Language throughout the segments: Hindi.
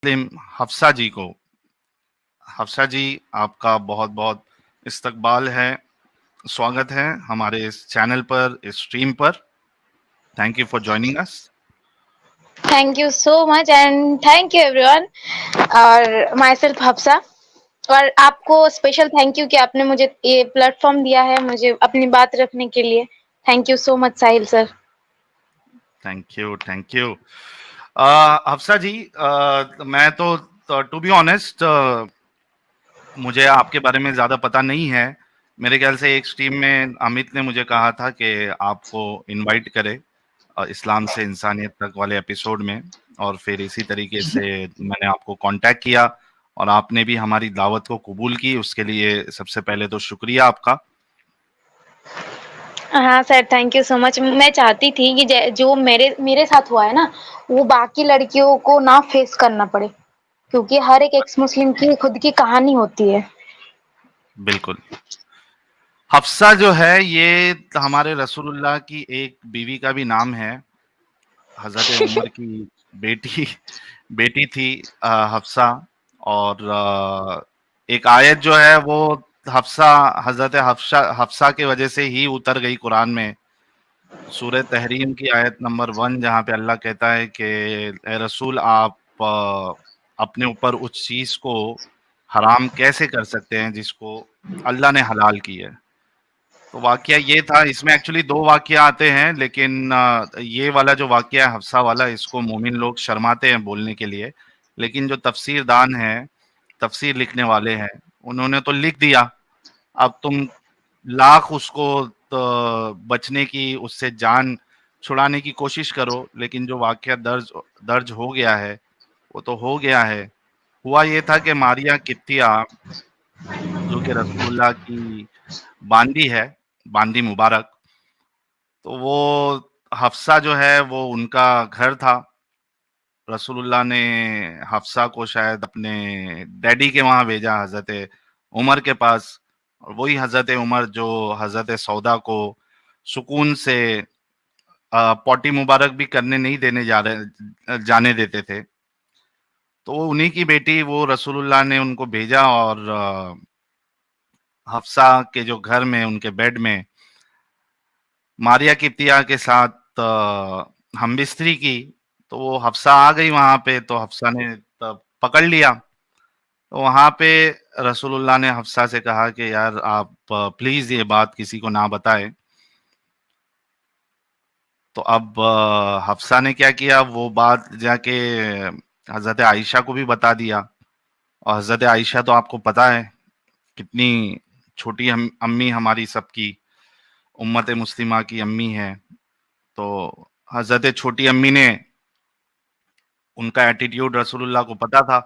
मुस्लिम हफ्सा जी को। हफ्सा जी, आपका बहुत-बहुत इस्तकबाल है, स्वागत है हमारे इस चैनल पर, इस स्ट्रीम पर। Thank you for joining us. Thank you so much and thank you everyone और माई सेल्फ हफ्सा। और आपको स्पेशल थैंक यू कि आपने मुझे ये प्लेटफॉर्म दिया है मुझे अपनी बात रखने के लिए। Thank you so much Sahil sir. Thank you, thank you. Hafsa ji, मैं तो टू बी ऑनेस्ट, मुझे आपके बारे में ज़्यादा पता नहीं है। मेरे ख्याल से एक स्ट्रीम में अमित ने मुझे कहा था कि आपको इनवाइट करे इस्लाम से इंसानियत तक वाले एपिसोड में, और फिर इसी तरीके से मैंने आपको कांटेक्ट किया और आपने भी हमारी दावत को कबूल की। उसके लिए सबसे पहले तो शुक्रिया आपका। हाँ sir, thank you so much. मैं चाहती थी कि जो मेरे मेरे साथ हुआ है ना, वो बाकी लड़कियों को ना फेस करना पड़े, क्योंकि हर एक एक्स मुस्लिम की खुद की कहानी होती है। बिल्कुल। हफ्सा जो है ये हमारे रसूलुल्लाह की एक बीवी का भी नाम है। हजरत उमर की बेटी बेटी थी हफ्सा। और एक आयत जो है वो हफ्सा हजरत हफ्सा हफ्सा की वजह से ही उतर गई कुरान में। सूरह तहरीम की आयत नंबर 1, जहाँ पे अल्लाह कहता है कि ए रसूल, आप अपने ऊपर उस चीज को हराम कैसे कर सकते हैं जिसको अल्लाह ने हलाल की है। तो वाकया ये था। इसमें एक्चुअली दो वाकया आते हैं, लेकिन ये वाला जो वाकया है हफ्सा वाला, इसको मोमिन लोग शर्माते हैं बोलने के लिए। लेकिन जो तफसीरदान है, तफसीर लिखने वाले हैं, उन्होंने तो लिख दिया। अब तुम लाख उसको तो बचने की, उससे जान छुड़ाने की कोशिश करो, लेकिन जो वाकया दर्ज दर्ज हो गया है वो तो हो गया है। हुआ ये था कि मारिया किप्तिया, जो कि रसूलुल्लाह की बांदी है, बांदी मुबारक, तो वो हफ्सा जो है वो उनका घर था। रसूलुल्लाह ने हफ्सा को शायद अपने डैडी के वहां भेजा, हजरत उमर के पास। और वही हजरत उमर जो हजरत सौदा को सुकून से पॉटी मुबारक भी करने नहीं देने जाने देते थे। तो वो उन्हीं की बेटी, वो रसूलुल्लाह ने उनको भेजा और हफ्सा के जो घर में, उनके बेड में मारिया किप्तिया के साथ हमबिस्तरी की। तो वो हफ्सा आ गई वहां पे, तो हफ्सा ने तब पकड़ लिया। तो वहां पे रसूलुल्लाह ने हफ्सा से कहा कि यार आप प्लीज ये बात किसी को ना बताए। तो अब हफ्सा ने क्या किया, वो बात जाके हजरत आयशा को भी बता दिया। और हजरत आयशा तो आपको पता है कितनी छोटी हम अम्मी हमारी सबकी, उम्मत मुस्लिमा की अम्मी है। तो हजरत छोटी अम्मी ने, उनका एटीट्यूड रसूलुल्लाह को पता था।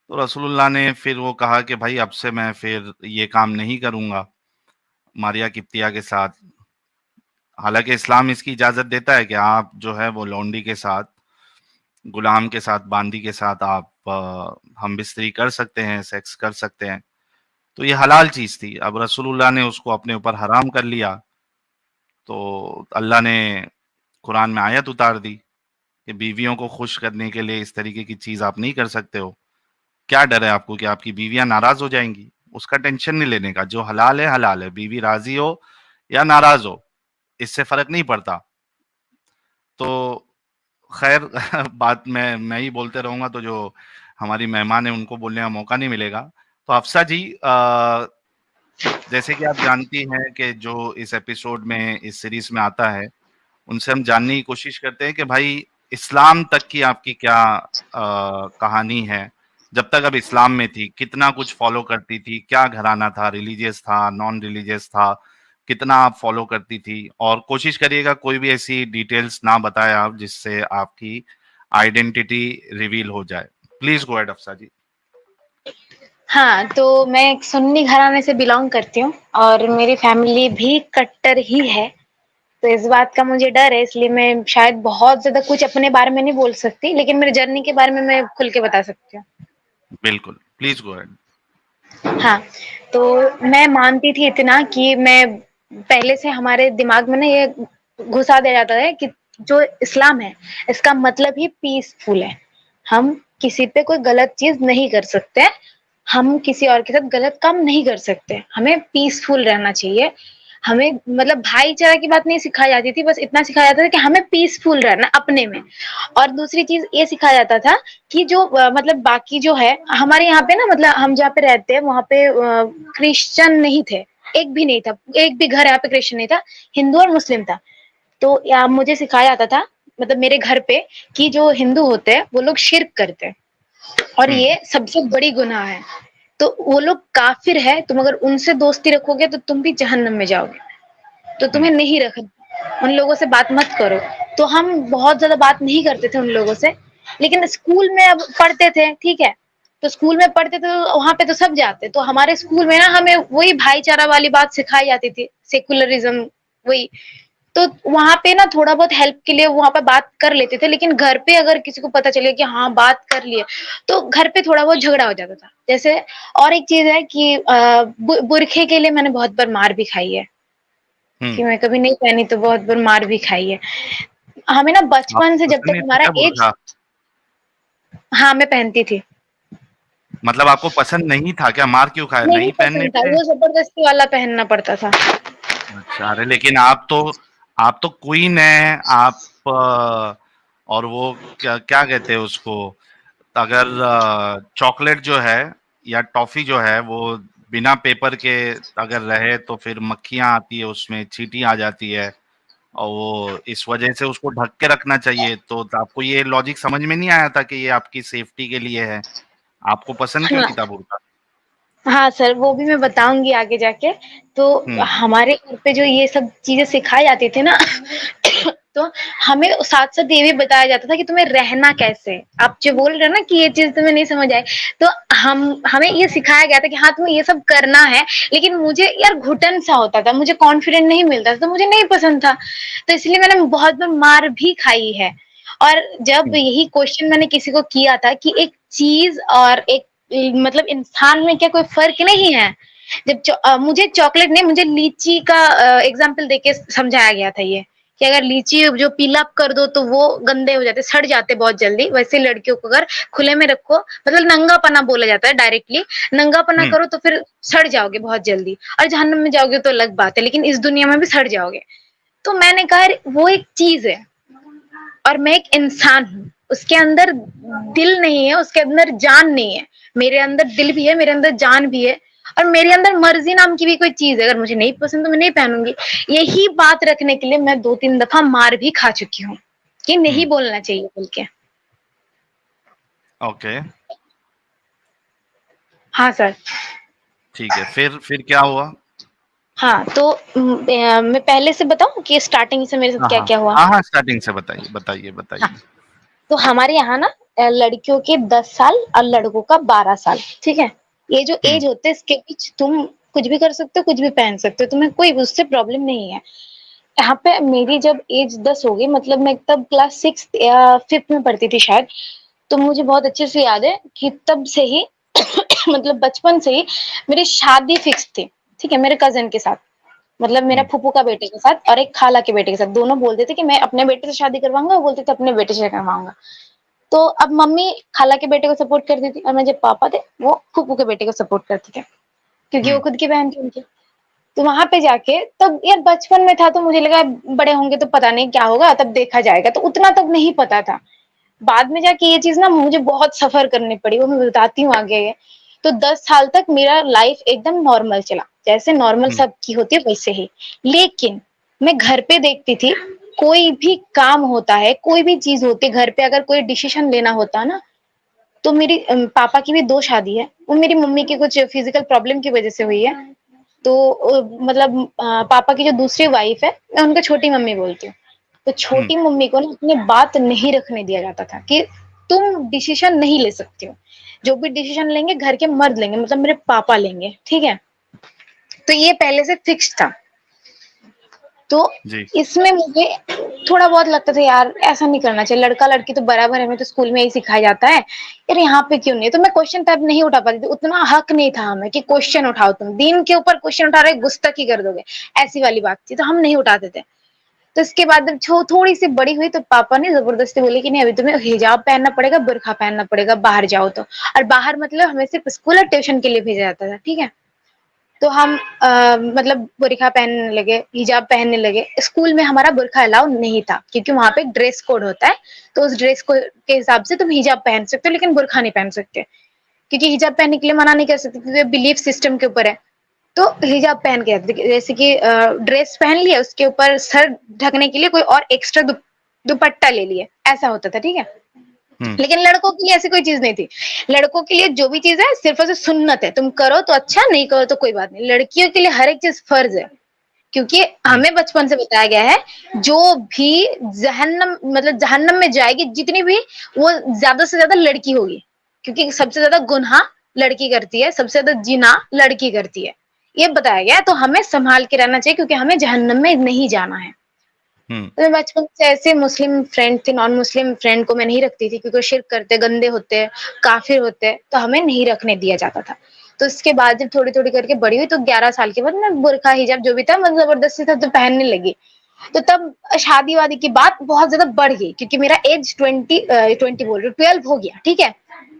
तो रसूलुल्लाह ने फिर वो कहा कि भाई अब से मैं फिर ये काम नहीं करूंगा मारिया किप्तिया के साथ। हालांकि इस्लाम इसकी इजाजत देता है कि आप जो है वो लौंडी के साथ, गुलाम के साथ, बांदी के साथ आप हम बिस्तरी कर सकते हैं, सेक्स कर सकते हैं। तो ये हलाल चीज थी। अब रसूलुल्लाह ने उसको अपने ऊपर हराम कर लिया, तो अल्लाह ने कुरान में आयत उतार दी कि बीवियों को खुश करने के लिए इस तरीके की चीज आप नहीं कर सकते हो। क्या डर है आपको कि आपकी बीवियां नाराज हो जाएंगी? उसका टेंशन नहीं लेने का। जो हलाल है हलाल है, बीवी राजी हो या नाराज हो, इससे फर्क नहीं पड़ता। तो खैर बात मैं ही बोलते रहूंगा तो जो हमारी मेहमान है उनको बोलने का मौका नहीं मिलेगा। तो अफसा जी, जैसे कि आप जानती हैं कि जो इस एपिसोड में, इस सीरीज में आता है, उनसे हम जानने की कोशिश करते हैं कि भाई इस्लाम तक की आपकी क्या कहानी है। जब तक अब इस्लाम में थी, कितना कुछ फॉलो करती थी, क्या घराना था, रिलीजियस था, नॉन रिलीजियस था, कितना आप फॉलो करती थी। और कोशिश करिएगा कोई भी ऐसी डिटेल्स ना बताए आप जिससे आपकी आइडेंटिटी रिवील हो जाए। प्लीज गो अहेड अफसा जी। हाँ, तो मैं एक सुन्नी घराने से बिलोंग करती हूँ और मेरी फैमिली भी कट्टर ही है। तो इस बात का मुझे डर है, इसलिए मैं शायद बहुत ज्यादा कुछ अपने बारे में नहीं बोल सकती, लेकिन मेरी जर्नी के बारे में मैं खुल के बता सकती हूँ। बिल्कुल, प्लीज गो अहेड। हाँ, तो मैं मानती थी इतना कि मैं पहले से हमारे दिमाग में ना ये घुसा दिया जाता है कि जो इस्लाम है, इसका मतलब ही पीसफुल है। हम किसी पे कोई गलत चीज़ नहीं कर सकते हैं। हम किसी और के साथ गलत काम नहीं कर सकते। हमें पीसफुल रहना चाहिए। हमें मतलब भाईचारा की बात नहीं सिखाई जाती थी, बस इतना सिखाया जाता था कि हमें पीसफुल रहना अपने में। और दूसरी चीज़ ये सिखाया जाता था कि जो मतलब बाकी जो है हमारे यहाँ पे ना, मतलब हम जहाँ पे रहते हैं वहाँ पे क्रिश्चियन नहीं थे, एक भी नहीं था, एक भी घर यहाँ पे क्रिश्चियन नहीं था, हिंदू और मुस्लिम था। तो या मुझे सिखाया जाता था, मतलब मेरे घर पे, कि जो हिंदू होते हैं वो लोग शिर्क करते हैं और हुँ, ये सबसे बड़ी गुनाह है। तो वो लोग काफिर है, तुम अगर उनसे दोस्ती रखोगे तो तुम भी जहन्नम में जाओगे, तो हुँ, तुम्हें नहीं रखना, उन लोगों से बात मत करो। तो हम बहुत ज्यादा बात नहीं करते थे उन लोगों से, लेकिन स्कूल में अब पढ़ते थे, ठीक है, तो स्कूल में पढ़ते थे तो वहां पे तो सब जाते, तो हमारे स्कूल में ना हमें वही भाईचारा वाली बात सिखाई जाती थी, सेकुलरिज्म, वही। तो वहां पे ना थोड़ा बहुत हेल्प के लिए वहां पे बात कर लेते थे, लेकिन घर पे अगर किसी को पता चले कि हाँ बात कर लिए, तो घर पे थोड़ा बहुत झगड़ा हो जाता था। जैसे और एक चीज है कि बुरखे के लिए मैंने बहुत बार मार भी खाई है, हुँ। कि मैं कभी नहीं पहनी तो बहुत बार मार भी खाई है। हमें ना बचपन आपको से जब पसंद तक नहीं था हमारा क्या एज, बुर्का? हाँ मैं पहनती थी। मतलब आपको पसंद नहीं था क्या? मार क्यों खाया? नहीं नहीं पहनने पसंद था, पे? वो जबरदस्ती वाला पहनना पड़ता था। अच्छा, अरे लेकिन आप तो क्वीन हैं, आप और वो क्या क्या कहते हैं उसको, अगर चॉकलेट जो है या टॉफ़ी जो है वो बिना पेपर के अगर रहे तो फिर मक्खियाँ आती है उसमें, चींटी आ जाती है और वो इस वजह से उसको ढक के रखना चाहिए। तो आपको ये लॉजिक समझ में नहीं आया था कि ये आपकी सेफ्टी के लिए है? आपको पसंद क्यों हाँ, नहीं था बुर्का? हाँ सर, वो भी मैं बताऊँगी आगे जाके। तो हुँ, हमारे घर पे जो ये सब चीज़ें सिखाई जाती थी ना, तो हमें साथ-साथ ये भी बताया जाता था कि तुम्हें रहना कैसे है। आप जो बोल रहे हो ना कि ये चीज़ तुम्हें नहीं समझ आई, तो हमें ये सिखाया गया था कि हाँ, तुम्हें ये सब करना है, लेकिन मुझे यार घुटन-सा होता था, मुझे कॉन्फिडेंट नहीं मिलता था, तो मुझे नहीं पसंद था। तो इसलिए मैंने बहुत बार मार भी खाई है। और जब हुँ, यही क्वेश्चन मैंने किसी को किया था कि एक चीज़ और एक मतलब इंसान में क्या कोई फ़र्क नहीं है? जब मुझे चॉकलेट नहीं, मुझे लीची का एग्ज़ाम्पल देके समझाया गया था ये, कि अगर लीची जो पील अप कर दो तो वो गंदे हो जाते, सड़ जाते बहुत जल्दी, वैसे लड़कियों को अगर खुले में रखो, मतलब नंगापना बोला जाता है डायरेक्टली, नंगापना हुँ, करो तो फिर सड़ जाओगे बहुत जल्दी और जहन्नम में जाओगे तो अलग बात है, लेकिन इस दुनिया में भी सड़ जाओगे। तो मैंने कहा यार वो एक चीज़ है और मैं एक इंसान हूँ, उसके अंदर दिल नहीं है, उसके अंदर जान नहीं है। मेरे अंदर दिल भी है, मेरे अंदर जान भी है और मेरे अंदर मर्ज़ी नाम की भी कोई चीज़ है, अगर मुझे नहीं पसंद तो मैं नहीं पहनूँगी। यही बात रखने के लिए मैं 2-3 दफ़ा मार भी खा चुकी हूँ, कि नहीं हुँ, बोलना चाहिए बोल के। ओके, हाँ सर। ठीक है। फिर क्या हुआ? हाँ, तो मैं पहले से बताऊँ कि स्टार्टिंग से मेरे साथ हाँ, हाँ। क्या-क्या हुआ? हाँ, हाँ, स्टार्टिंग से बताइए, बताइए, हाँ, बताइए। तो हमारे यहाँ ना लड़कियों के 10 साल और लड़कों का 12 साल, ठीक है? ये जो हुँ, एज होते है इसके बीच तुम कुछ भी कर सकते हो, कुछ भी पहन सकते हो, तुम्हें कोई उससे प्रॉब्लम नहीं है। यहाँ पे मेरी जब एज 10 हो गई, मतलब मैं तब क्लास 6th या 5th में पढ़ती थी शायद, तो मुझे बहुत अच्छे से याद है कि तब से ही मतलब बचपन से ही मेरी शादी फिक्स थी, ठीक है? मेरे कज़िन के साथ। मतलब मेरा हुँ, फूफू का बेटे के साथ और एक खाला के बेटे के साथ, दोनों बोलते थे कि मैं अपने बेटे से शादी करवाऊँगा, वो बोलते थे अपने बेटे से करवाऊँगा। तो अब मम्मी खाला के बेटे को सपोर्ट करती थी और मेरे जो पापा थे, वो फूफू के बेटे को सपोर्ट करते थे, क्योंकि वो हुँ, खुद की बहन थी उनकी। तो वहाँ पे जाके तब यार बचपन में था तो मुझे लगा बड़े होंगे तो पता नहीं क्या होगा, तब देखा जाएगा, तो उतना तक नहीं पता था। बाद में जाके ये चीज़ ना मुझे बहुत सफ़र करनी पड़ी, वो मैं बताती हूँ आगे। तो 10 साल तक मेरा लाइफ़ एकदम नॉर्मल चला, जैसे नॉर्मल हुँ, सबकी होती है वैसे ही। लेकिन मैं घर पे देखती थी, कोई भी काम होता है, कोई भी चीज़ होती है, घर पे अगर कोई डिसीज़न लेना होता है ना, तो मेरी पापा की भी 2 शादी है, वो मेरी मम्मी की कुछ फिज़िकल प्रॉब्लम की वज़ह से हुई है। तो मतलब पापा की जो दूसरी वाइफ़ है, मैं उनको छोटी मम्मी बोलती हूँ। तो हुँ, छोटी मम्मी को ना अपनी बात नहीं रखने दिया जाता था कि तुम डिसीज़न नहीं ले सकती हो। जो भी डिसीज़न लेंगे घर के मर्द लेंगे, मतलब मेरे पापा लेंगे, ठीक है? तो ये पहले से फिक्स था। तो जी, इसमें मुझे थोड़ा बहुत लगता था यार ऐसा नहीं करना चाहिए, लड़का-लड़की तो बराबर है, हमें तो स्कूल में यही सिखाया जाता है, यार यहाँ पे क्यों नहीं? तो मैं क्वेश्चन तब नहीं उठा पाती थी, उतना हक नहीं था हमें कि क्वेश्चन उठाओ तुम, दीन के ऊपर क्वेश्चन उठा रहे हो गुस्ताखी कर दोगे, ऐसी वाली बात थी, तो हम नहीं उठाते थे। तो इसके बाद जब थोड़ी सी बड़ी हुई तो पापा ने जबरदस्ती बोले कि नहीं अभी तुम्हें हिजाब पहनना पड़ेगा, बुर्का पहनना पड़ेगा बाहर जाओ तो। और बाहर मतलब हमें सिर्फ स्कूल और ट्यूशन के लिए भेजा जाता था, ठीक है। तो हम मतलब बुर्का पहनने लगे, हिजाब पहनने लगे। स्कूल में हमारा बुर्का अलाउ नहीं था क्योंकि वहाँ पे एक ड्रेस कोड होता है, तो उस ड्रेस कोड के हिसाब से तुम हिजाब पहन सकते हो लेकिन बुर्का नहीं पहन सकते, क्योंकि हिजाब पहनने के लिए मना नहीं कर सकते क्योंकि बिलीफ सिस्टम के ऊपर है। तो हिजाब पहन के जाते थे, जैसे कि ड्रेस पहन लिया, उसके ऊपर सर ढकने के लिए कोई और एक्स्ट्रा दुपट्टा ले लिए, ऐसा होता था, ठीक है। लेकिन लड़कों के लिए ऐसी कोई चीज नहीं थी। लड़कों के लिए जो भी चीज है सिर्फ ऐसे सुन्नत है, तुम करो तो अच्छा, नहीं करो तो कोई बात नहीं। लड़कियों के लिए हर एक चीज फर्ज है, क्योंकि हमें बचपन से बताया गया है जो भी जहन्नम मतलब जहन्नम में जाएगी जितनी भी, वो ज्यादा से ज्यादा लड़की होगी, क्योंकि सबसे ज्यादा गुनाह लड़की करती है, सबसे ज्यादा जिना लड़की करती है, ये बताया गया है। तो हमें संभाल के रहना चाहिए क्योंकि हमें जहन्नम में नहीं जाना है। तो मैं बचपन से ऐसे मुस्लिम फ्रेंड थी, नॉन मुस्लिम फ्रेंड को मैं नहीं रखती थी क्योंकि वो शिर्क करते, गंदे होते, काफिर होते, तो हमें नहीं रखने दिया जाता था। तो इसके बाद जब थोड़ी थोड़ी करके बड़ी हुई तो 11 साल के बाद मैं बुर्का हिजाब जो भी था मतलब जबरदस्ती था तो पहनने लगी। तो तब शादी वादी की बात बहुत ज्यादा बढ़ गई क्योंकि मेरा एज 20 बोल रही हूँ 12 हो गया, ठीक है।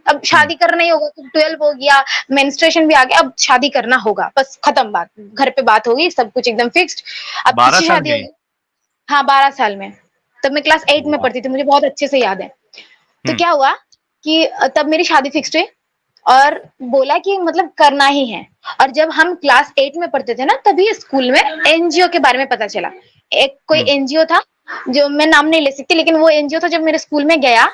अब शादी करना ही होगा, तो 12 हो गया, मेंस्ट्रुएशन भी आ गया, अब शादी करना होगा, बस खत्म बात, घर पे बात होगी, सब कुछ एकदम फिक्स्ड। अब 12 किसी साल शादी की? होगी। हाँ 12 साल में, तब मैं क्लास 8 में वाह! पढ़ती थी, मुझे बहुत अच्छे से याद है। तो हुँ, क्या हुआ कि तब मेरी शादी फिक्स्ड हुई और बोला कि मतलब करना ही है। और जब हम क्लास 8 में पढ़ते थे ना तभी स्कूल में एनजीओ के बारे में पता चला। एक कोई हुँ, एनजीओ था, जो मैं नाम नहीं ले सकती, लेकिन वो एनजीओ था, जब मेरे स्कूल में गया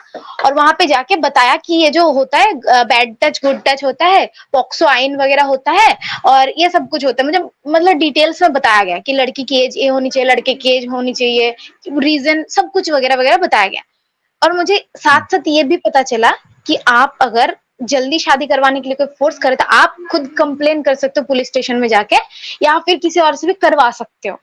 और वहां पे जाके बताया कि ये जो होता है बैड टच गुड टच होता है, पॉक्सो आइन वगैरह होता है और ये सब कुछ होता है। मुझे मतलब डिटेल्स में बताया गया कि लड़की की एज ये होनी चाहिए, लड़के की एज होनी चाहिए, रीजन सब कुछ वगैरह वगैरह बताया गया। और मुझे हुँ, साथ साथ ये भी पता चला कि आप अगर जल्दी शादी करवाने के लिए कोई फोर्स करे तो आप खुद कंप्लेन कर सकते हो पुलिस स्टेशन में जाके, या फिर किसी और से भी करवा सकते हो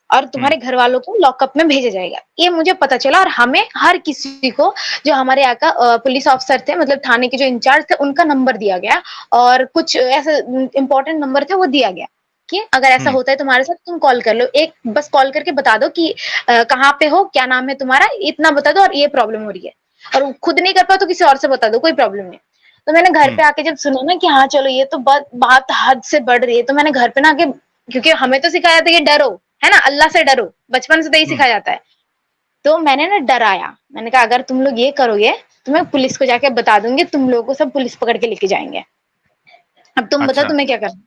और हुँ, तुम्हारे घर वालों को लॉकअप में भेजा जाएगा। ये मुझे पता चला और हमें हर किसी को, जो हमारे यहाँ का पुलिस ऑफिसर थे, मतलब थाने के जो इंचार्ज थे, उनका नंबर दिया गया और कुछ ऐसे इंपॉर्टेंट नंबर थे वो दिया गया कि अगर ऐसा हुँ, होता है तुम्हारे साथ तुम कॉल कर लो, एक बस कॉल करके बता दो कि कहाँ पे हो, क्या नाम है तुम्हारा, इतना बता दो और ये प्रॉब्लम हो रही है। और खुद नहीं कर पाओ तो किसी और से बता दो, कोई प्रॉब्लम नहीं। तो मैंने घर हुँ, पे आके जब सुना ना कि हाँ चलो ये तो बात हद से बढ़ रही है, तो मैंने घर पे ना आके, क्योंकि हमें तो सिखाया था कि डरो, है ना, अल्लाह से डरो, बचपन से तो यही हुँ, सिखाया जाता है। तो मैंने ना डराया, मैंने कहा अगर तुम लोग ये करोगे तो मैं पुलिस को जाके बता दूंगी, तुम लोगों को सब पुलिस पकड़ के लेके जाएंगे। अब तुम बताओ अच्छा, तुम्हें क्या करना।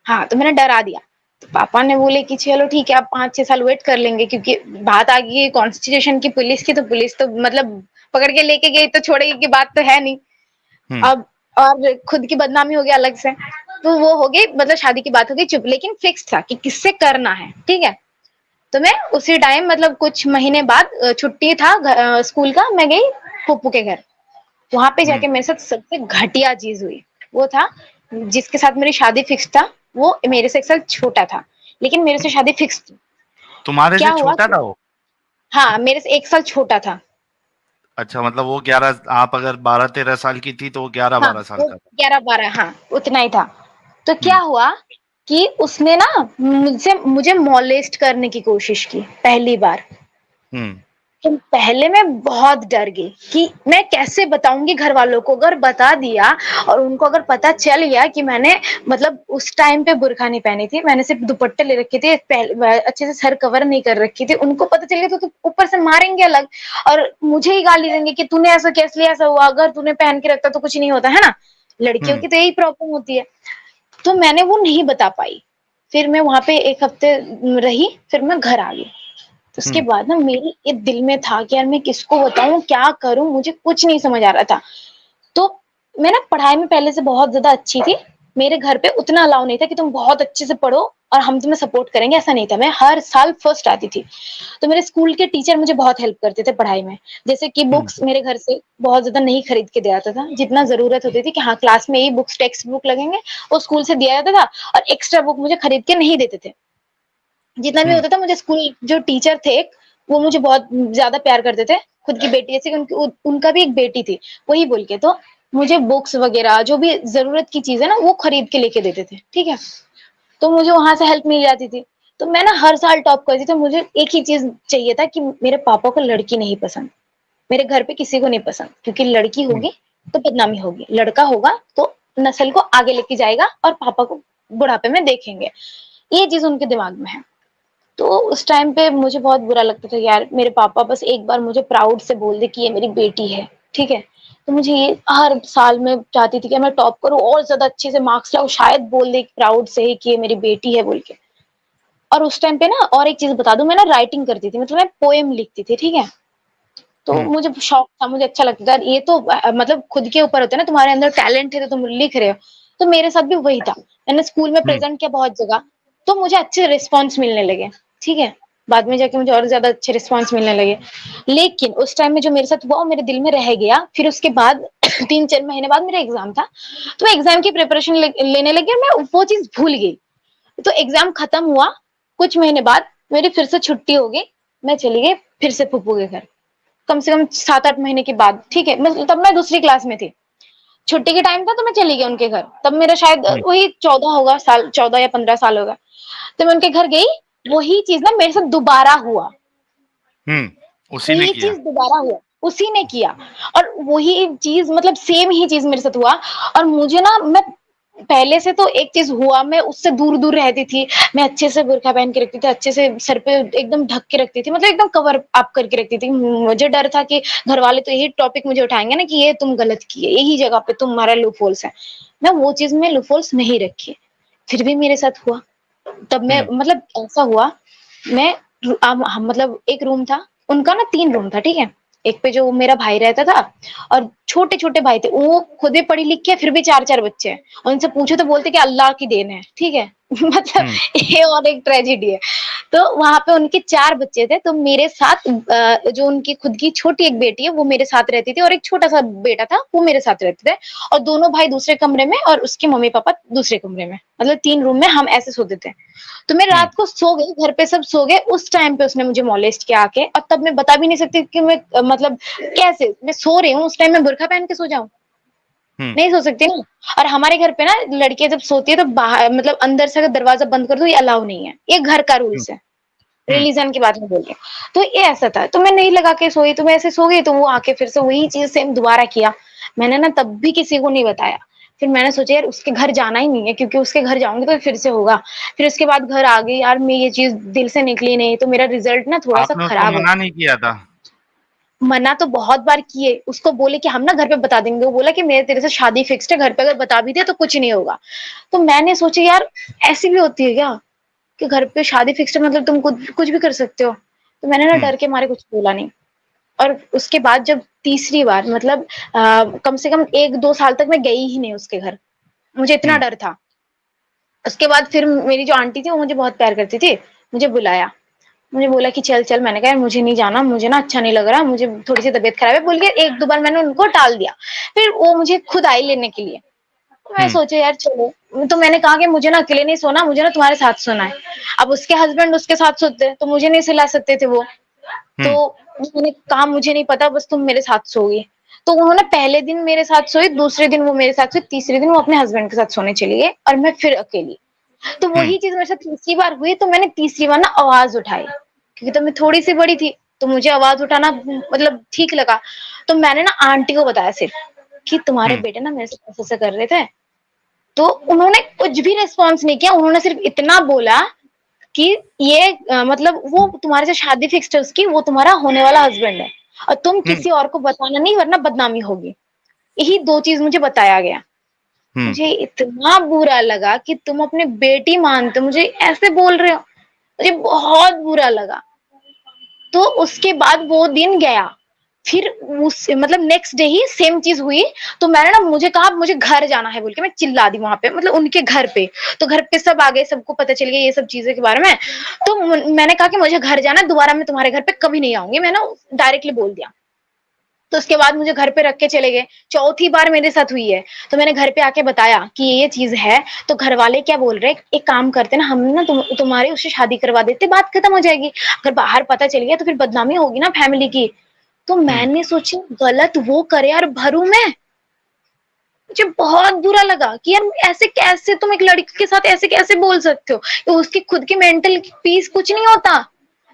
हाँ तो मैंने डरा दिया। तो पापा ने बोले कि चलो ठीक है, आप 5-6 साल वेट कर लेंगे, क्योंकि बात आ गई कॉन्स्टिट्यूशन की, पुलिस की, तो पुलिस तो मतलब पकड़ के लेके गई तो छोड़ेगी की बात तो है नहीं। हुँ, अब और खुद की बदनामी हो गया अलग से। तो वो हो गई, मतलब शादी की बात हो गई चुप, लेकिन फिक्स था कि किससे करना है, ठीक है। तो मैं उसी टाइम मतलब कुछ महीने बाद छुट्टी था स्कूल का, मैं गई फूफू के घर। वहां पे हुँ, जाके मेरे साथ सबसे घटिया चीज हुई। वो था, जिसके साथ मेरी शादी फिक्स था, वो मेरे से 1 साल छोटा था, लेकिन मेरे से शादी फिक्स थी। तुम्हारे क्या से हुआ छोटा कि था वो? हाँ मेरे से 1 साल छोटा था। अच्छा, मतलब वो 11, आप अगर 12-13 साल की थी तो वो हाँ 11-12 साल वो का था। 11-12, हाँ उतना ही था। तो क्या हुँ, हुआ कि उसने ना मुझसे मुझे मॉलेस्ट करने की कोशिश की पहली बार। हुँ, तो पहले मैं बहुत डर गई कि मैं कैसे बताऊंगी घर वालों को, अगर बता दिया और उनको अगर पता चल गया कि मैंने मतलब उस टाइम पे बुर्का नहीं पहनी थी, मैंने सिर्फ दुपट्टे ले रखे थे, अच्छे से सर कवर नहीं कर रखी थी, उनको पता चल गया तो ऊपर से मारेंगे अलग और मुझे ही गाली देंगे कि तूने ऐसा कैसे लिया, ऐसा हुआ, अगर तूने पहन के रखता तो कुछ नहीं होता है ना, लड़कियों हुँ, की तो यही प्रॉब्लम होती है। तो मैंने वो नहीं बता पाई। फिर मैं वहां पे 1 हफ्ते रही, फिर मैं घर आ गई। तो उसके हुँ, बाद ना मेरे ये दिल में था कि यार मैं किसको बताऊं, क्या करूं, मुझे कुछ नहीं समझ आ रहा था। तो मैं ना पढ़ाई में पहले से बहुत ज्यादा अच्छी थी। मेरे घर पे उतना अलाउ नहीं था कि तुम बहुत अच्छे से पढ़ो और हम तुम्हें सपोर्ट करेंगे, ऐसा नहीं था। मैं हर साल फर्स्ट आती थी। तो मेरे स्कूल के टीचर मुझे बहुत हेल्प करते थे पढ़ाई में। जैसे कि हुँ, बुक्स मेरे घर से बहुत ज्यादा नहीं खरीद के दिया जाता था, जितना जरूरत होती थी कि हाँ क्लास में यही बुक्स टेक्स्ट बुक लगेंगे, वो स्कूल से दिया जाता था। और एक्स्ट्रा बुक मुझे खरीद के नहीं देते थे। जितना भी हुँ, होता था, मुझे स्कूल जो टीचर थे एक, वो मुझे बहुत ज्यादा प्यार करते थे, खुद की बेटी जैसे कि उनका भी एक बेटी थी, वही बोल के। तो मुझे बुक्स वगैरह जो भी जरूरत की चीज है ना वो खरीद के लेके देते थे, ठीक है। तो मुझे वहां से हेल्प मिल जाती थी। तो मैं ना हर साल टॉप करती थी, तो मुझे एक ही चीज़ चाहिए था कि मेरे पापा को लड़की नहीं पसंद। मेरे घर पे किसी को नहीं पसंद, क्योंकि लड़की हुँ, होगी तो बदनामी होगी, लड़का होगा तो नस्ल को आगे लेके जाएगा और पापा को बुढ़ापे में देखेंगे। ये चीज़ उनके दिमाग में है। तो उस टाइम पे मुझे बहुत बुरा लगता था, यार मेरे पापा बस एक बार मुझे प्राउड से बोल दे कि ये मेरी बेटी है, ठीक है? तो मुझे ये हर साल मैं चाहती थी कि मैं टॉप करूँ और ज़्यादा अच्छे से मार्क्स लाऊँ, शायद बोल दे प्राउड से ही कि ये मेरी बेटी है बोल के। और उस टाइम पे ना और एक चीज़ बता दूँ, मैं ना राइटिंग करती थी, मतलब मैं पोएम लिखती थी, ठीक है? तो हुँ, मुझे शौक था, मुझे अच्छा लगता था। ये तो मतलब खुद के ऊपर होता है ना, तुम्हारे अंदर टैलेंट है तो तुम लिख रहे हो। तो मेरे साथ भी वही था। मैंने स्कूल में हुँ, प्रेज़ेंट किया बहुत जगह, तो मुझे अच्छे रिस्पॉन्स मिलने लगे, ठीक है? बाद में जाके मुझे और ज़्यादा अच्छे रिस्पॉन्स मिलने लगे। लेकिन उस टाइम में जो मेरे साथ हुआ वो मेरे दिल में रह गया। फिर उसके बाद 3-4 महीने बाद मेरा एग्ज़ाम था। तो मैं एग्ज़ाम की प्रिपरेशन लेने लगी और मैं वो चीज़ भूल गई। तो एग्ज़ाम खत्म हुआ, कुछ महीने बाद मेरी फिर से छुट्टी हो गई। मैं चली गई फिर से फूफू के घर। कम से कम 7-8 महीने के बाद, ठीक है? तब मैं दूसरी क्लास में थी। छुट्टी के टाइम था तो मैं चली गई उनके घर। तब मेरा शायद हुँ, वही 14 होगा साल, 14 या 15 साल होगा। तो मैं उनके घर गई, वही चीज़ ना मेरे साथ दोबारा हुआ। हुँ, उसी ने वही किया। चीज़ दोबारा हुआ, उसी ने किया और वही चीज़ मतलब सेम ही चीज़ मेरे साथ हुआ और मुझे ना मैं पहले से तो एक चीज़ हुआ, मैं उससे दूर-दूर रहती थी। मैं अच्छे से बुर्का पहन के रखती थी, अच्छे से सर पे एकदम ढक के रखती थी, मतलब एकदम कवर अप करके रखती थी। मुझे डर था कि घरवाले तो यही टॉपिक मुझे उठाएँगे ना कि ये तुम गलत किए, यही जगह पे तुम्हारा लूप होल्स है। मैं वो चीज़ में लूप होल्स नहीं रखी, फिर भी मेरे साथ हुआ। तब मैं हुँ, मतलब ऐसा हुआ, मैं हम मतलब एक रूम था, उनका ना 3 रूम था, ठीक है? एक पे जो मेरा भाई रहता था और छोटे-छोटे भाई थे, वो खुद भी पढ़ी लिखी है, फिर भी 4-4 बच्चे हैं। उनसे पूछो तो बोलते हैं कि अल्लाह की देन है, ठीक है? मतलब हुँ, ये और एक ट्रेजेडी है। तो वहाँ पे उनके 4 बच्चे थे, तो मेरे साथ जो उनकी खुद की छोटी एक बेटी है, वो मेरे साथ रहती थी और एक छोटा-सा बेटा था, वो मेरे साथ रहते थे और दोनों भाई दूसरे कमरे में और उसके मम्मी-पापा दूसरे कमरे में। मतलब 3 रूम में हम ऐसे सोते थे। तो मैं हुँ, रात को सो गई, घर पे सब सो गए, उस टाइम पे उसने मुझे मोलेस्ट किया आके और तब मैं बता भी नहीं सकती कि मैं मतलब कैसे? मैं सो रही हूँ, उस टाइम मैं बुर्का पहन के सो जाऊँ? हुँ, नहीं सो सकती ना। और हमारे घर पे ना लड़कियाँ जब सोती है तो बाहर मतलब अंदर से अगर दरवाज़ा बंद कर दो ये अलाउ नहीं है। ये घर का हुँ, रूल्स है। हुँ, रिलीजन की बात नहीं बोल रही हूँ। तो ये ऐसा था, तो मैं नहीं लगा के सोई, तो मैं ऐसे सो गई, तो वो आके फिर से वही चीज़ सेम दोबारा किया। मैंने ना तब भी किसी को नहीं बताया। फिर मैंने सोचा यार उसके घर जाना ही नहीं है क्योंकि उसके घर जाऊँगी तो फिर से होगा। फिर उसके बाद घर आ गई, यार मैं ये चीज़ दिल से निकली नहीं, तो मेरा रिज़ल्ट ना थोड़ा-सा आपने उसको खराब हो मना नहीं किया था? मना तो बहुत बार किए, उसको बोले कि हम ना घर पे बता देंगे, वो बोला कि मेरे तेरे से शादी फिक्स्ड है, घर पे अगर बता भी दिया तो कुछ नहीं होगा। तो मैंने सोचा यार ऐसी भी होती है क्या? कि घर पे शादी फिक्स्ड है मतलब तुम कुछ कुछ भी कर सकते हो। तो मैंने ना हुँ, डर के मारे कुछ बोला नहीं और उसके बाद जब तीसरी बार मतलब कम से कम 1-2 साल तक मैं गई ही नहीं उसके घर। मुझे इतना हुँ, डर था। उसके बाद फिर मेरी जो आंटी थी वो मुझे बहुत प्यार करती थी, मुझे बुलाया। मुझे बोला कि चल, चल, मैंने कहा यार मुझे नहीं जाना, मुझे ना अच्छा नहीं लग रहा, मुझे थोड़ी-सी तबीयत खराब है बोल के 1-2 बार मैंने उनको टाल दिया। फिर वो मुझे खुद आई लेने के लिए। तो मैं हुँ, सोचा यार चलो, तो मैंने कहा कि मुझे ना अकेले नहीं सोना, मुझे ना तुम्हारे साथ सोना है। अब उसके हस्बैंड उसके साथ सोते हैं, तो मुझे नहीं सुला सकते थे वो। तो हुँ, उन्होंने कहा मुझे नहीं पता बस तुम मेरे साथ सोओगी। तो उन्होंने पहले दिन मेरे साथ सोई, दूसरे दिन वो मेरे साथ सोई, तीसरे दिन वो अपने हस्बैंड के साथ सोने चली गई और मैं फिर अकेली। तो हुँ, वही चीज़ मेरे साथ तीसरी बार हुई तो मैंने तीसरी बार ना आवाज़ उठाई, क्योंकि तब मैं थोड़ी-सी बड़ी थी, तो मुझे आवाज़ उठाना मतलब ठीक लगा। तो मैंने ना आंटी को बताया सिर्फ कि तुम्हारे हुँ, बेटे ना मेरे साथ ऐसे-ऐसे कर रहे थे। तो उन्होंने कुछ भी रिस्पॉन्स नहीं किया, उन्होंने सिर्फ इतना बोला कि ये मतलब वो तुम्हारे से शादी फिक्स्ड है उसकी, वो तुम्हारा होने वाला हस्बैंड है और तुम हुँ, किसी और को बताना नहीं वरना बदनामी होगी। यही 2 चीज़ मुझे बताया गया। हुँ, मुझे इतना बुरा लगा कि तुम अपनी बेटी मानते हो, मुझे ऐसे बोल रहे हो। मुझे बहुत बुरा लगा। तो उसके बाद वो दिन गया। फिर उस मतलब नेक्स्ट डे ही सेम चीज़ हुई, तो मैंने ना मुझे कहा मुझे घर जाना है बोल के मैं चिल्ला दी वहाँ पे मतलब उनके घर पे। तो घर पे सब आ गए, सबको पता चल गया ये सब चीज़ें के बारे में। तो मैंने कहा कि मुझे घर जाना है, दोबारा मैं तुम्हारे घर पे कभी नहीं आऊँगी। मैंने डायरेक्टली बोल दिया। तो उसके बाद मुझे घर पे रख के चले गए। चौथी बार मेरे साथ हुई है, तो मैंने घर पे आके बताया कि ये चीज़ है, तो घरवाले क्या बोल रहे हैं, एक काम करते ना हम ना तुम्हारी उससे शादी करवा देते, बात खत्म हो जाएगी। अगर बाहर पता चल गया तो फिर बदनामी होगी ना फैमिली की। तो हुँ, मैंने सोची गलत वो करे यार भरू मैं, मुझे बहुत बुरा लगा कि यार ऐसे कैसे तुम एक लड़की के साथ ऐसे कैसे बोल सकते हो? तो उसकी खुद की मेंटल पीस कुछ नहीं होता।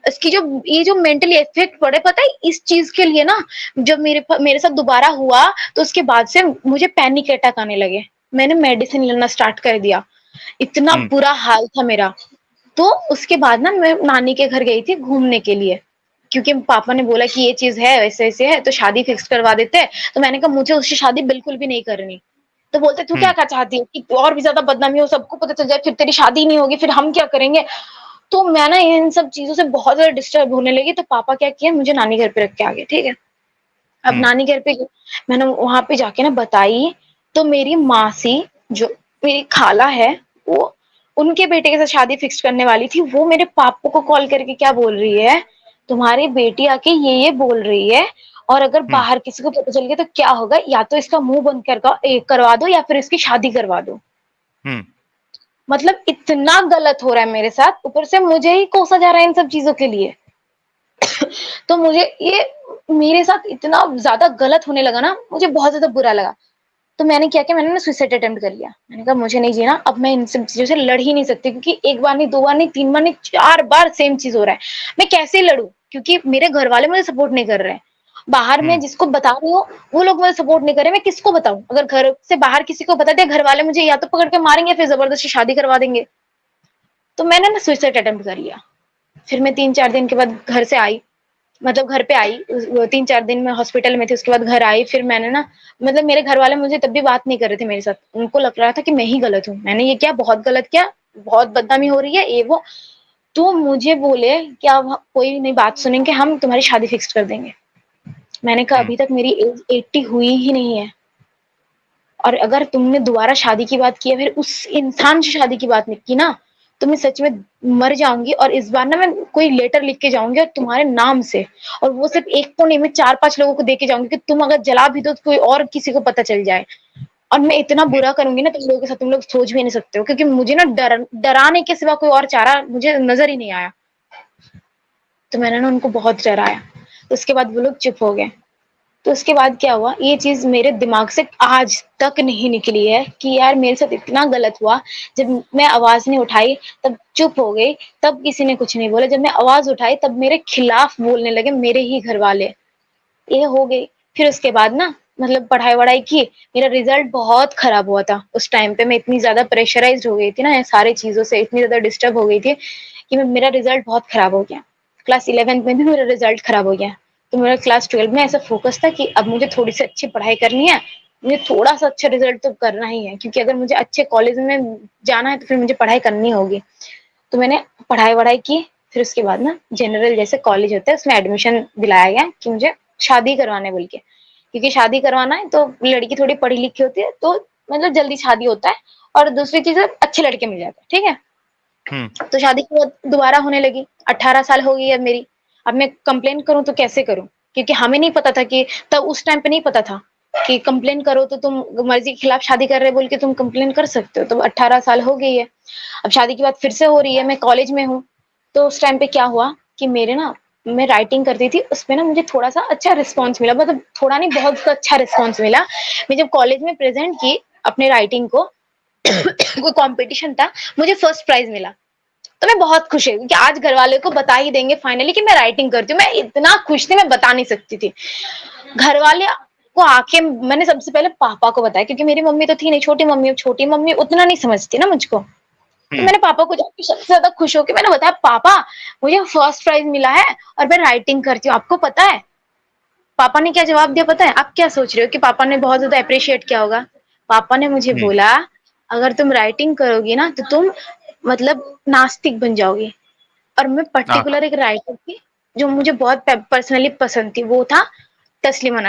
इसकी जो ये जो मेंटली इफेक्ट पड़े पता है इस चीज़ के लिए ना जब मेरे साथ दोबारा हुआ तो उसके बाद से मुझे पैनिक अटैक आने लगे। मैंने मेडिसिन लेना स्टार्ट कर दिया। इतना हुँ, बुरा हाल था मेरा। तो उसके बाद ना मैं नानी के घर गई थी घूमने के लिए। क्योंकि पापा ने बोला कि ये चीज़ है, ऐसे-ऐसे है तो शादी फिक्स करवा देते हैं। तो मैंने कहा मुझे उससे शादी बिल्कुल भी नहीं करनी। तो बोलते तू हुँ, क्या चाहती है कि और भी ज़्यादा बदनामी हो, सबको पता चल जाए, फिर तेरी शादी नहीं होगी, फिर हम क्या करेंगे? तो मैं ना इन सब चीज़ों से बहुत ज़्यादा डिस्टर्ब होने लगी, तो पापा क्या किए मुझे नानी घर पे रख के आ गए, ठीक है? अब हुँ, नानी घर पे मैंने वहाँ पे जाके ना बताई, तो मेरी मासी जो मेरी खाला है, वो उनके बेटे के साथ शादी फिक्स करने वाली थी, वो मेरे पापा को कॉल करके क्या बोल रही है, तुम्हारी बेटी आके ये बोल रही है और अगर हुँ, बाहर किसी को पता चल गया तो क्या होगा? या तो इसका मुँह बंद करवा दो या फिर इसकी शादी करवा दो। हुँ, मतलब इतना गलत हो रहा है मेरे साथ, ऊपर से मुझे ही कोसा जा रहा है इन सब चीज़ों के लिए। तो मुझे ये मेरे साथ इतना ज़्यादा गलत होने लगा ना, मुझे बहुत ज़्यादा बुरा लगा। तो मैंने क्या किया, मैंने ना सुसाइड अटेम्प्ट कर लिया। मैंने कहा मुझे नहीं जीना, अब मैं इन सब चीज़ों से लड़ ही नहीं सकती क्योंकि 1 बार नहीं, 2 बार नहीं, 3 बार नहीं, 4 बार सेम चीज़ हो रहा है। मैं कैसे लड़ूँ? क्योंकि मेरे घरवाले मुझे सपोर्ट नहीं कर रहे हैं। बाहर मैं हुँ, जिसको बता रही हूँ, वो लोग मुझे सपोर्ट नहीं कर रहे, मैं किसको बताऊँ? अगर घर से बाहर किसी को बता दिया, घरवाले मुझे या तो पकड़ के मारेंगे या फिर ज़बरदस्ती शादी करवा देंगे। तो मैंने ना सुसाइड अटेम्प्ट कर लिया। फिर मैं 3-4 दिन के बाद घर से आई, मतलब घर पे आई, 3-4 दिन मैं हॉस्पिटल में थी, उसके बाद घर आई, फिर मैंने ना मतलब मेरे घर वाले मुझे तब भी बात नहीं कर रहे थे मेरे साथ। उनको लग रहा था कि मैं ही गलत हूँ। मैंने ये किया, बहुत गलत किया, बहुत बदनामी हो रही है, ये वो। तो मुझे बोले कि अब कोई नहीं बात सुनेंगे, हम तुम्हारी शादी फिक्स कर देंगे। मैंने कहा हुँ, अभी तक मेरी एज 80 हुई ही नहीं है और अगर तुमने दोबारा शादी की बात की है, फिर उस इंसान से शादी की बात नहीं की ना, तो मैं सच में मर जाऊँगी और इस बार ना मैं कोई लेटर लिख के जाऊँगी और तुम्हारे नाम से और वो सिर्फ़ 1 को नहीं, मैं 4-5 लोगों को दे के जाऊँगी कि तुम अगर जला भी दो तो कोई और किसी को पता चल जाए। और मैं इतना हुँ, बुरा करूँगी ना तुम लोगों के साथ, तुम लोग सोच भी नहीं सकते हो क्योंकि मुझे ना डराने के सिवा कोई और चारा मुझे नज़र ही नहीं आया। तो मैंने ना उनको बहुत डराया। उसके बाद वो लोग चुप हो गए। तो उसके बाद क्या हुआ, ये चीज़ मेरे दिमाग से आज तक नहीं निकली है कि यार मेरे साथ इतना गलत हुआ। जब मैं आवाज़ नहीं उठाई तब चुप हो गई, तब किसी ने कुछ नहीं बोला। जब मैं आवाज़ उठाई तब मेरे खिलाफ बोलने लगे मेरे ही घरवाले। ये हो गई। फिर उसके बाद ना मतलब पढ़ाई-वढ़ाई की, मेरा रिज़ल्ट बहुत खराब हुआ था। उस टाइम पे मैं इतनी ज़्यादा प्रेशराइज़्ड हो गई थी ना, ये सारी चीज़ों से इतनी ज़्यादा डिस्टर्ब हो गई थी कि मेरा रिज़ल्ट बहुत खराब हो गया। क्लास 11th में भी मेरा रिज़ल्ट खराब हो गया। तो मेरा क्लास 12 में ऐसा फ़ोकस था कि अब मुझे थोड़ी-सी अच्छी पढ़ाई करनी है, मुझे थोड़ा-सा अच्छा रिज़ल्ट तो करना ही है क्योंकि अगर मुझे अच्छे कॉलेज में जाना है तो फिर मुझे पढ़ाई करनी होगी। तो मैंने पढ़ाई-वढ़ाई की, फिर उसके बाद ना जनरल जैसे कॉलेज होता है उसमें एडमिशन दिलाया गया कि मुझे शादी करवाना है बोल के। क्योंकि शादी करवाना है तो लड़की थोड़ी पढ़ी-लिखी होती है तो मतलब जल्दी शादी होता है और दूसरी चीज़ है अच्छे लड़के मिल जाते हैं, ठीक है? हुँ, तो शादी के बाद दोबारा होने लगी, 18 साल हो गई अब मेरी। अब मैं कंप्लेन करूँ तो कैसे करूँ? क्योंकि हमें नहीं पता था कि तब उस टाइम पे नहीं पता था कि कंप्लेन करो तो तुम मर्ज़ी के खिलाफ शादी कर रहे हो बोल के तुम कंप्लेन कर सकते हो। तो 18 साल हो गई है। अब शादी की बात फिर से हो रही है, मैं कॉलेज में हूँ। तो उस टाइम पे क्या हुआ कि मेरे ना मैं राइटिंग करती थी, उसमें ना मुझे थोड़ा-सा अच्छा रिस्पॉन्स मिला, मतलब थोड़ा नहीं बहुत अच्छा रिस्पॉन्स मिला। मैं जब कॉलेज में प्रेज़ेंट की अपने राइटिंग को कोई कॉम्पिटिशन था, मुझे फर्स्ट प्राइज़ मिला। तो मैं बहुत खुश हुई कि आज घरवालों को बता ही देंगे फाइनली कि मैं राइटिंग करती हूँ। मैं इतना खुश थी, मैं बता नहीं सकती थी। घरवाले को आके मैंने सबसे पहले पापा को बताया क्योंकि मेरी मम्मी तो थी नहीं, छोटी मम्मी उतना नहीं समझती ना मुझको। तो हुँ, मैंने पापा को जाके सबसे ज़्यादा खुश होके मैंने बताया, "पापा, मुझे फर्स्ट प्राइज़ मिला है और मैं राइटिंग करती हूँ, आपको पता है?" पापा ने क्या जवाब दिया पता है? आप क्या सोच रहे हो कि पापा ने बहुत ज़्यादा एप्रिशिएट किया होगा? पापा ने मुझे हुँ, बोला, "अगर तुम राइटिंग करोगी ना तो तुम मतलब नास्तिक बन जाओगी।" और मैं आहा! पर्टिकुलर एक राइटर थी, जो मुझे बहुत पर्सनली पसंद थी, वो था तस्लीमा नसरीन।